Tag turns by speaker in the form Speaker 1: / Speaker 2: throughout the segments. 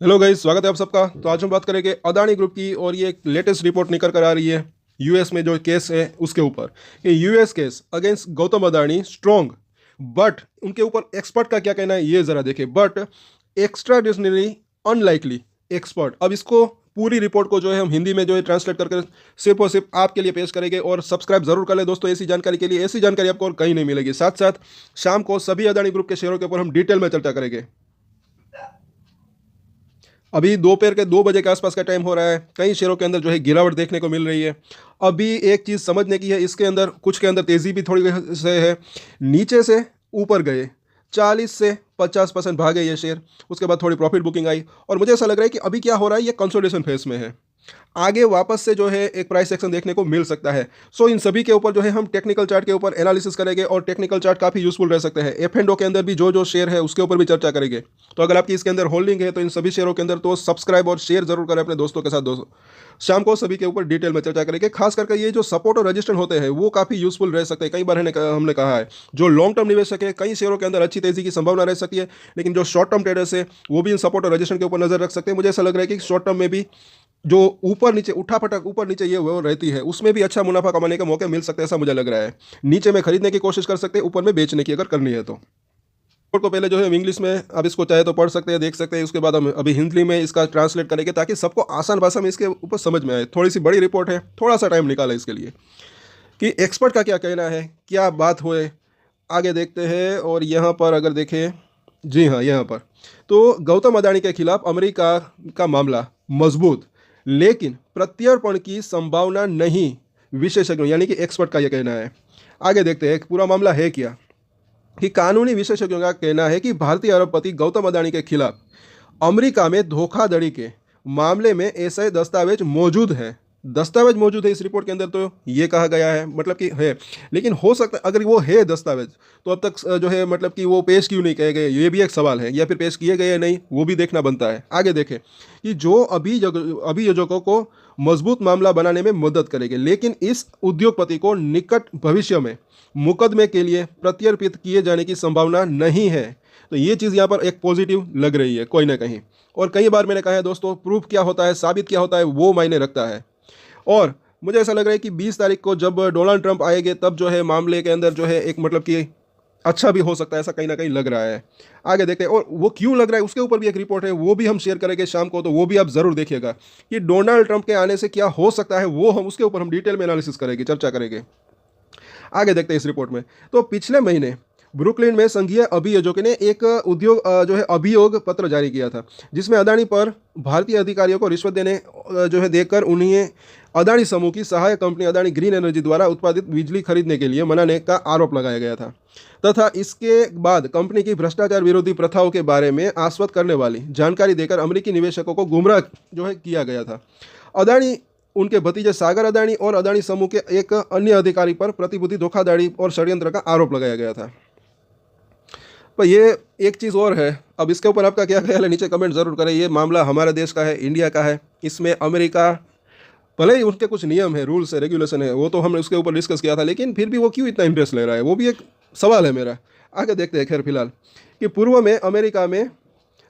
Speaker 1: Hello guys, स्वागत है आप सबका। तो आज हम बात करेंगे अदानी ग्रुप की, और ये एक लेटेस्ट रिपोर्ट निकल कर आ रही है यूएस में जो केस है उसके ऊपर। कि US case against Gautam Adani strong, but उनके ऊपर एक्सपर्ट का क्या कहना है ये जरा देखें। But extraordinary unlikely expert. अब इसको पूरी रिपोर्ट को जो है हम हिंदी में जो है ट्रांसलेट करके सिर्फ और सिर्फ आपके लिए पेश करेंगे। और सब्सक्राइब जरूर कर ले दोस्तों ऐसी जानकारी के लिए। ऐसी जानकारी आपको और कहीं नहीं मिलेगी। साथ साथ शाम को सभी अदानी ग्रुप के शेयरों के ऊपर हम डिटेल में चर्चा करेंगे। अभी दोपहर के 2 बजे के आसपास का टाइम हो रहा है। कई शेयरों के अंदर जो है गिरावट देखने को मिल रही है। अभी एक चीज़ समझने की है, इसके अंदर कुछ के अंदर तेज़ी भी थोड़ी से है। नीचे से ऊपर गए, 40 से 50% भागे ये शेयर। उसके बाद थोड़ी प्रॉफिट बुकिंग आई, और मुझे ऐसा लग रहा है कि अभी क्या हो रहा है, ये कंसोलिडेशन फेज में है। आगे वापस से जो है एक प्राइस एक्शन देखने को मिल सकता है। सो इन सभी के ऊपर जो है हम टेक्निकल चार्ट के ऊपर एनालिसिस करेंगे, और टेक्निकल चार्ट काफ़ी यूजफुल रह सकते हैं। एफ एंड ओ के अंदर भी जो जो शेयर है उसके ऊपर भी चर्चा करेंगे। तो अगर आपकी इसके अंदर होल्डिंग है तो इन सभी शेयरों के अंदर तो सब्सक्राइब और शेयर जरूर करें अपने दोस्तों के साथ। दोस्तों शाम को सभी के ऊपर डिटेल में चर्चा करेंगे। खास करके ये जो सपोर्ट और रजिस्टेंस होते हैं वो काफ़ी यूजफुल रह सकते हैं। कई बार हमने कहा है, जो लॉन्ग टर्म निवेशक है कई शेयरों के अंदर अच्छी तेजी की संभावना रह सकती है, लेकिन जो शॉर्ट टर्म ट्रेडर्स है वो भी इन सपोर्ट और रजिस्टेंस के ऊपर नजर रख सकते हैं। मुझे ऐसा लग रहा है कि शॉर्ट टर्म में भी जो ऊपर नीचे उठा पटक ऊपर नीचे ये वो रहती है, उसमें भी अच्छा मुनाफा कमाने का मौके मिल सकते हैं, ऐसा मुझे लग रहा है। नीचे में खरीदने की कोशिश कर सकते हैं, ऊपर में बेचने की अगर करनी है तो। रिपोर्ट को पहले जो है हम इंग्लिश में, अब इसको चाहे तो पढ़ सकते हैं, देख सकते हैं। उसके बाद हम अभी हिंदी में इसका ट्रांसलेट करेंगे ताकि सबको आसान भाषा में इसके ऊपर समझ में आए। थोड़ी सी बड़ी रिपोर्ट है, थोड़ा सा टाइम निकाला इसके लिए कि एक्सपर्ट का क्या कहना है, क्या बात हुए। आगे देखते हैं। और यहाँ पर अगर देखें, जी हाँ, यहाँ पर तो गौतम अदानी के खिलाफ अमेरिका का मामला मजबूत, लेकिन प्रत्यर्पण की संभावना नहीं, विशेषज्ञों यानी कि एक्सपर्ट का यह कहना है। आगे देखते हैं पूरा मामला है क्या। कि कानूनी विशेषज्ञों का कहना है कि भारतीय अरबपति गौतम अदानी के खिलाफ अमेरिका में धोखाधड़ी के मामले में ऐसे दस्तावेज मौजूद हैं। दस्तावेज मौजूद है इस रिपोर्ट के अंदर, तो ये कहा गया है, मतलब कि है। लेकिन हो सकता है अगर वो है दस्तावेज, तो अब तक जो है मतलब कि वो पेश क्यों नहीं किए गए, ये भी एक सवाल है। या फिर पेश किए गए या नहीं वो भी देखना बनता है। आगे देखें कि जो अभियोजकों को मजबूत मामला बनाने में मदद करेंगे, लेकिन इस उद्योगपति को निकट भविष्य में मुकदमे के लिए प्रत्यर्पित किए जाने की संभावना नहीं है। तो ये चीज़ यहाँ पर एक पॉजिटिव लग रही है कोई ना कहीं। और कई बार मैंने कहा है दोस्तों, प्रूफ क्या होता है, साबित क्या होता है, वो मायने रखता है। और मुझे ऐसा लग रहा है कि 20 तारीख को जब डोनाल्ड ट्रंप आएंगे तब जो है मामले के अंदर जो है एक मतलब कि अच्छा भी हो सकता है, ऐसा कहीं ना कहीं लग रहा है। आगे देखते हैं, और वो क्यों लग रहा है उसके ऊपर भी एक रिपोर्ट है, वो भी हम शेयर करेंगे शाम को, तो वो भी आप जरूर देखिएगा कि डोनाल्ड ट्रंप के आने से क्या हो सकता है। वो हम उसके ऊपर हम डिटेल में एनालिसिस करेंगे, चर्चा करेंगे। आगे देखते हैं इस रिपोर्ट में। तो पिछले महीने ब्रुकलिन में संघीय अभियोजक ने एक उद्योग जो है अभियोग पत्र जारी किया था, जिसमें अदानी पर भारतीय अधिकारियों को रिश्वत देने जो है देकर उन्हें अदानी समूह की सहायक कंपनी अदानी ग्रीन एनर्जी द्वारा उत्पादित बिजली खरीदने के लिए मनाने का आरोप लगाया गया था, तथा इसके बाद कंपनी की भ्रष्टाचार विरोधी प्रथाओं के बारे में आश्वस्त करने वाली जानकारी देकर अमेरिकी निवेशकों को गुमराह जो है किया गया था। अदानी, उनके भतीजे सागर अदानी और अदानी समूह के एक अन्य अधिकारी पर प्रतिभूति धोखाधड़ी और षड्यंत्र का आरोप लगाया गया था। पर ये एक चीज़ और है, अब इसके ऊपर आपका क्या ख्याल है नीचे कमेंट जरूर करें। ये मामला हमारे देश का है, इंडिया का है। इसमें अमेरिका, भले ही उनके कुछ नियम है, रूल्स है, रेगुलेशन है, वो तो हमने उसके ऊपर डिस्कस किया था, लेकिन फिर भी वो क्यों इतना इंटरेस्ट ले रहा है, वो भी एक सवाल है मेरा। आगे देखते हैं। खैर फिलहाल कि पूर्व में अमेरिका में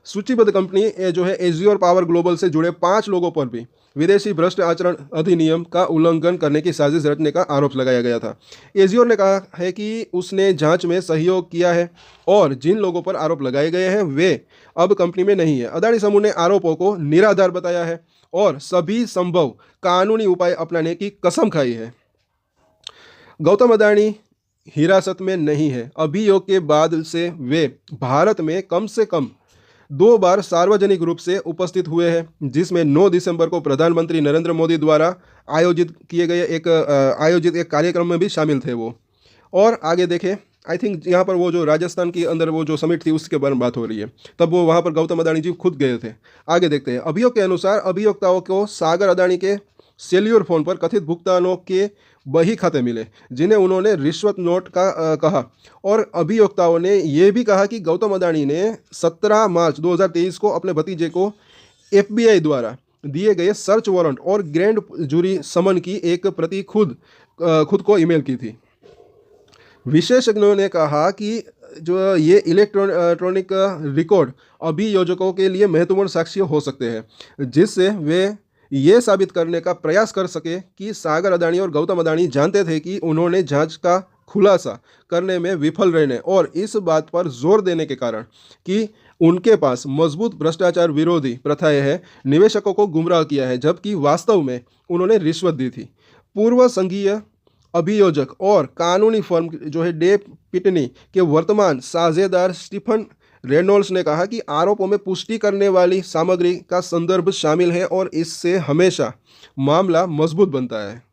Speaker 1: सूचीबद्ध कंपनी जो है एजियोर पावर ग्लोबल से जुड़े 5 लोगों पर भी विदेशी भ्रष्ट आचरण अधिनियम का उल्लंघन करने की साजिश रचने का आरोप लगाया गया था। एजियोर ने कहा है कि उसने जांच में सहयोग किया है, और जिन लोगों पर आरोप लगाए गए हैं वे अब कंपनी में नहीं है। अदानी समूह ने आरोपों को निराधार बताया है और सभी संभव कानूनी उपाय अपनाने की कसम खाई है। गौतम अदानी हिरासत में नहीं है। अभियोग के बाद से वे भारत में कम से कम 2 बार सार्वजनिक रूप से उपस्थित हुए हैं, जिसमें 9 दिसंबर को प्रधानमंत्री नरेंद्र मोदी द्वारा आयोजित एक कार्यक्रम में भी शामिल थे वो। और आगे देखें, आई थिंक यहाँ पर वो जो राजस्थान के अंदर वो जो समिट थी उसके बारे में बात हो रही है, तब वो वहाँ पर गौतम अदानी जी खुद गए थे। आगे देखते हैं। अभियोग के अनुसार अभियोक्ताओं को सागर अदानी के सेल्यूलर फोन पर कथित भुगतानों के बही खाते मिले, जिन्हें उन्होंने रिश्वत नोट का कहा। और अभियोक्ताओं ने यह भी कहा कि गौतम अदानी ने 17 मार्च 2023 को अपने भतीजे को एफबीआई द्वारा दिए गए सर्च वारंट और ग्रैंड जूरी समन की एक प्रति खुद को ईमेल की थी। विशेषज्ञों ने कहा कि जो ये इलेक्ट्रॉनिक रिकॉर्ड अभियोजकों के लिए महत्वपूर्ण साक्ष्य हो सकते हैं, जिससे वे ये साबित करने का प्रयास कर सके कि सागर अदानी और गौतम अदानी जानते थे कि उन्होंने जांच का खुलासा करने में विफल रहने और इस बात पर जोर देने के कारण कि उनके पास मजबूत भ्रष्टाचार विरोधी प्रथाएं हैं, निवेशकों को गुमराह किया है, जबकि वास्तव में उन्होंने रिश्वत दी थी। पूर्व संघीय अभियोजक और कानूनी फर्म जो है डे पिटनी के वर्तमान साझेदार स्टीफन रेनॉल्ड्स ने कहा कि आरोपों में पुष्टि करने वाली सामग्री का संदर्भ शामिल है और इससे हमेशा मामला मजबूत बनता है।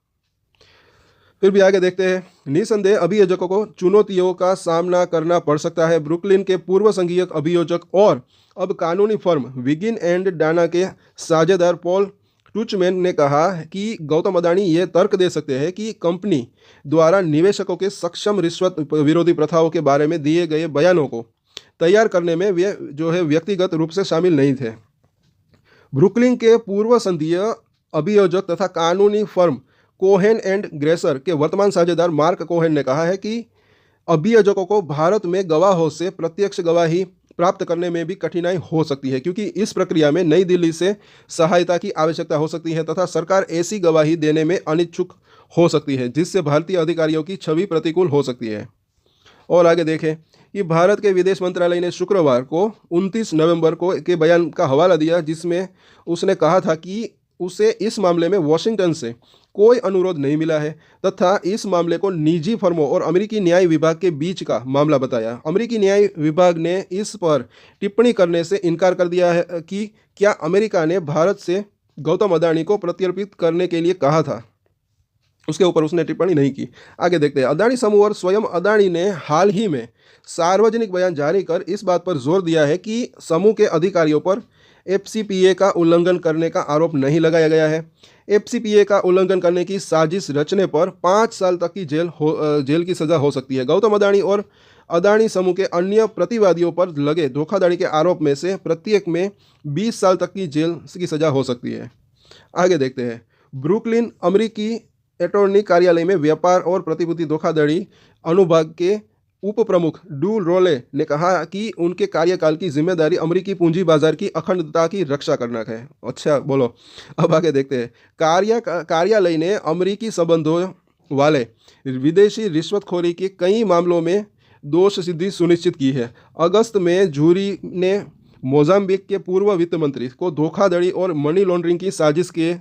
Speaker 1: फिर भी आगे देखते हैं। निसंदेह अभियोजकों को चुनौतियों का सामना करना पड़ सकता है। ब्रुकलिन के पूर्व संघीय अभियोजक और अब कानूनी फर्म विगिन एंड डाना के साझेदार पॉल टुचमैन ने कहा कि गौतम अदानी ये तर्क दे सकते हैं कि कंपनी द्वारा निवेशकों के सक्षम रिश्वत विरोधी प्रथाओं के बारे में दिए गए बयानों को तैयार करने में वे जो है व्यक्तिगत रूप से शामिल नहीं थे। ब्रुकलिन के पूर्व संघीय अभियोजक तथा कानूनी फर्म कोहेन एंड ग्रेसर के वर्तमान साझेदार मार्क कोहेन ने कहा है कि अभियोजकों को भारत में गवाहों से प्रत्यक्ष गवाही प्राप्त करने में भी कठिनाई हो सकती है, क्योंकि इस प्रक्रिया में नई दिल्ली से सहायता की आवश्यकता हो सकती है तथा सरकार ऐसी गवाही देने में अनिच्छुक हो सकती है, जिससे भारतीय अधिकारियों की छवि प्रतिकूल हो सकती है। और आगे देखें कि भारत के विदेश मंत्रालय ने शुक्रवार को 29 नवंबर को के बयान का हवाला दिया, जिसमें उसने कहा था कि उसे इस मामले में वॉशिंगटन से कोई अनुरोध नहीं मिला है तथा इस मामले को निजी फर्मों और अमेरिकी न्याय विभाग के बीच का मामला बताया। अमेरिकी न्याय विभाग ने इस पर टिप्पणी करने से इनकार कर दिया है कि क्या अमेरिका ने भारत से गौतम अदानी को प्रत्यर्पित करने के लिए कहा था। उसके ऊपर उसने टिप्पणी नहीं की। आगे देखते हैं। अदानी समूह और स्वयं अदानी ने हाल ही में सार्वजनिक बयान जारी कर इस बात पर जोर दिया है कि समूह के अधिकारियों पर एफसीपीए का उल्लंघन करने का आरोप नहीं लगाया गया है। एफसीपीए का उल्लंघन करने की साजिश रचने पर 5 साल तक की जेल की सजा हो सकती है। गौतम अदानी और अदानी समूह के अन्य प्रतिवादियों पर लगे धोखाधड़ी के आरोप में से प्रत्येक में 20 साल तक की जेल की सजा हो सकती है। आगे देखते हैं। ब्रुकलिन अमेरिकी अटॉर्नी कार्यालय में व्यापार और प्रतिभूति धोखाधड़ी अनुभाग के उप प्रमुख डू रोले ने कहा कि उनके कार्यकाल की जिम्मेदारी अमेरिकी पूंजी बाजार की अखंडता की रक्षा करना है। अच्छा बोलो, अब आगे देखते हैं। कार्यालय ने अमेरिकी संबंधों वाले विदेशी रिश्वतखोरी के कई मामलों में दोष सिद्धि सुनिश्चित की है। अगस्त में जूरी ने मोजाम्बिक के पूर्व वित्त मंत्री को धोखाधड़ी और मनी लॉन्ड्रिंग की साजिश के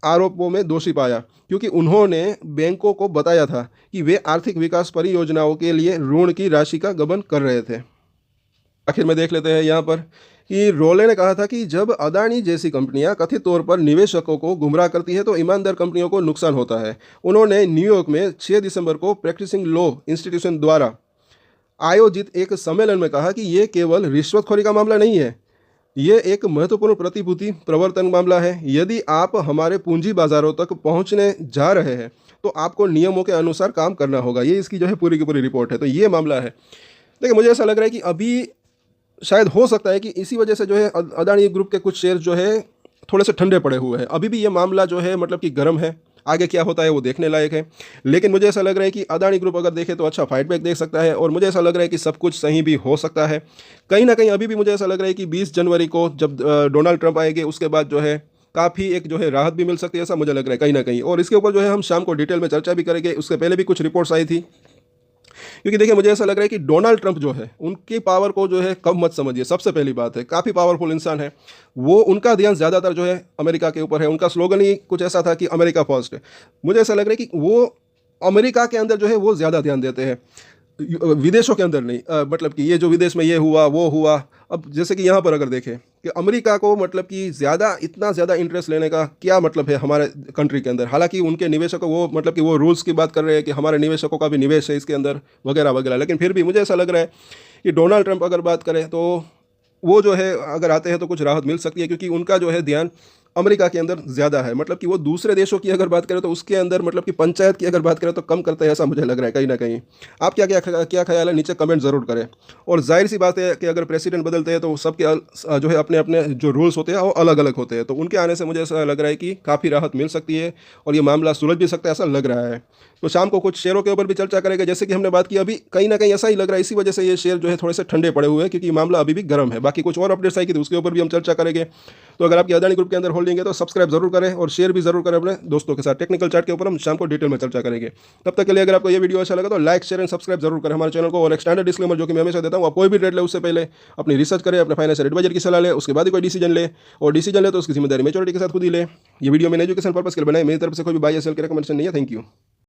Speaker 1: आरोपों में दोषी पाया, क्योंकि उन्होंने बैंकों को बताया था कि वे आर्थिक विकास परियोजनाओं के लिए ऋण की राशि का गबन कर रहे थे। आखिर में देख लेते हैं यहाँ पर कि रोले ने कहा था कि जब अदानी जैसी कंपनियां कथित तौर पर निवेशकों को गुमराह करती है तो ईमानदार कंपनियों को नुकसान होता है। उन्होंने न्यूयॉर्क में 6 दिसंबर को प्रैक्टिसिंग लॉ इंस्टीट्यूशन द्वारा आयोजित एक सम्मेलन में कहा कि ये केवल रिश्वतखोरी का मामला नहीं है, ये एक महत्वपूर्ण प्रतिभूति प्रवर्तन मामला है। यदि आप हमारे पूंजी बाजारों तक पहुंचने जा रहे हैं तो आपको नियमों के अनुसार काम करना होगा। ये इसकी जो है पूरी की पूरी रिपोर्ट है। तो ये मामला है। देखिए, मुझे ऐसा लग रहा है कि अभी शायद हो सकता है कि इसी वजह से जो है अदानी ग्रुप के कुछ शेयर जो है थोड़े से ठंडे पड़े हुए हैं। अभी भी ये मामला जो है मतलब कि गर्म है। आगे क्या होता है वो देखने लायक है। लेकिन मुझे ऐसा लग रहा है कि अदानी ग्रुप अगर देखे तो अच्छा फाइट बैक देख सकता है और मुझे ऐसा लग रहा है कि सब कुछ सही भी हो सकता है। कहीं ना कहीं अभी भी मुझे ऐसा लग रहा है कि 20 जनवरी को जब डोनाल्ड ट्रंप आएंगे उसके बाद जो है काफ़ी एक जो है राहत भी मिल सकती है, ऐसा मुझे लग रहा है कहीं ना कहीं। और इसके ऊपर जो है हम शाम को डिटेल में चर्चा भी करेंगे। उससे पहले भी कुछ रिपोर्ट्स आई थी, क्योंकि देखिए मुझे ऐसा लग रहा है कि डोनाल्ड ट्रंप जो है उनकी पावर को जो है कम मत समझिए। सबसे पहली बात है काफ़ी पावरफुल इंसान है वो, उनका ध्यान ज़्यादातर जो है अमेरिका के ऊपर है। उनका स्लोगन ही कुछ ऐसा था कि अमेरिका फर्स्ट है। मुझे ऐसा लग रहा है कि वो अमेरिका के अंदर जो है वो ज़्यादा ध्यान देते हैं, विदेशों के अंदर नहीं। मतलब कि ये जो विदेश में ये हुआ वो हुआ। अब जैसे कि यहाँ पर अगर देखें कि अमेरिका को मतलब कि इतना ज़्यादा इंटरेस्ट लेने का क्या मतलब है हमारे कंट्री के अंदर। हालांकि उनके निवेशकों वो मतलब कि वो रूल्स की बात कर रहे हैं कि हमारे निवेशकों का भी निवेश है इसके अंदर वगैरह वगैरह। लेकिन फिर भी मुझे ऐसा लग रहा है कि डोनाल्ड ट्रंप अगर बात करें तो वो जो है अगर आते हैं तो कुछ राहत मिल सकती है, क्योंकि उनका जो है ध्यान अमेरिका के अंदर ज़्यादा है। मतलब कि वो दूसरे देशों की अगर बात करें तो उसके अंदर मतलब कि पंचायत की अगर बात करें तो कम करते हैं, ऐसा मुझे लग रहा है कहीं ना कहीं। आप क्या ख्याल है, नीचे कमेंट ज़रूर करें। और जाहिर सी बात है कि अगर प्रेसिडेंट बदलते हैं तो सबके जो है अपने अपने जो रूल्स होते हैं वो अलग अलग होते हैं, तो उनके आने से मुझे ऐसा लग रहा है कि काफ़ी राहत मिल सकती है और ये मामला सुलझ भी सकता है, ऐसा लग रहा है। तो शाम को कुछ शेयरों के ऊपर भी चर्चा करेंगे, जैसे कि हमने बात की अभी कहीं ना कहीं ऐसा ही लग रहा है, इसी वजह से ये शेयर जो है थोड़े से ठंडे पड़े हुए हैं, क्योंकि मामला अभी भी गर्म है। बाकी कुछ और अपडेट्स आएगी तो उसके ऊपर भी हम चर्चा करेंगे। तो अगर आपकी अदानी ग्रुप के अंदर होल्डिंग है तो सब्सक्राइब जरूर करें और शेयर भी जरूर करें अपने दोस्तों के साथ। टेक्निकल चार्ट के ऊपर हम शाम को डिटेल में चर्चा करेंगे। तब तक के लिए अगर आपको ये वीडियो अच्छा लगा तो लाइक शेयर एंड सब्सक्राइब जरूर करें हमारे चैनल को। और एक स्टैंडर्ड डिस्क्लेमर जो कि मैं हमेशा देता हूँ, आप कोई भी ट्रेड ले उससे पहले अपनी रिसर्च करें, अपने फाइनेंशियल एडवाइजर की सलाह ले, उसके बाद ही कोई डिसीजन ले। और डिसीजन ले तो उसकी जिम्मेदारी मेच्योरिटी के साथ खुद ही ले। ये वीडियो मैंने एजुकेशन पर्पस के लिए बनाई, मेरी तरफ से कोई भी बाय या सेल की रिकमेंडेशन नहीं है। Thank you.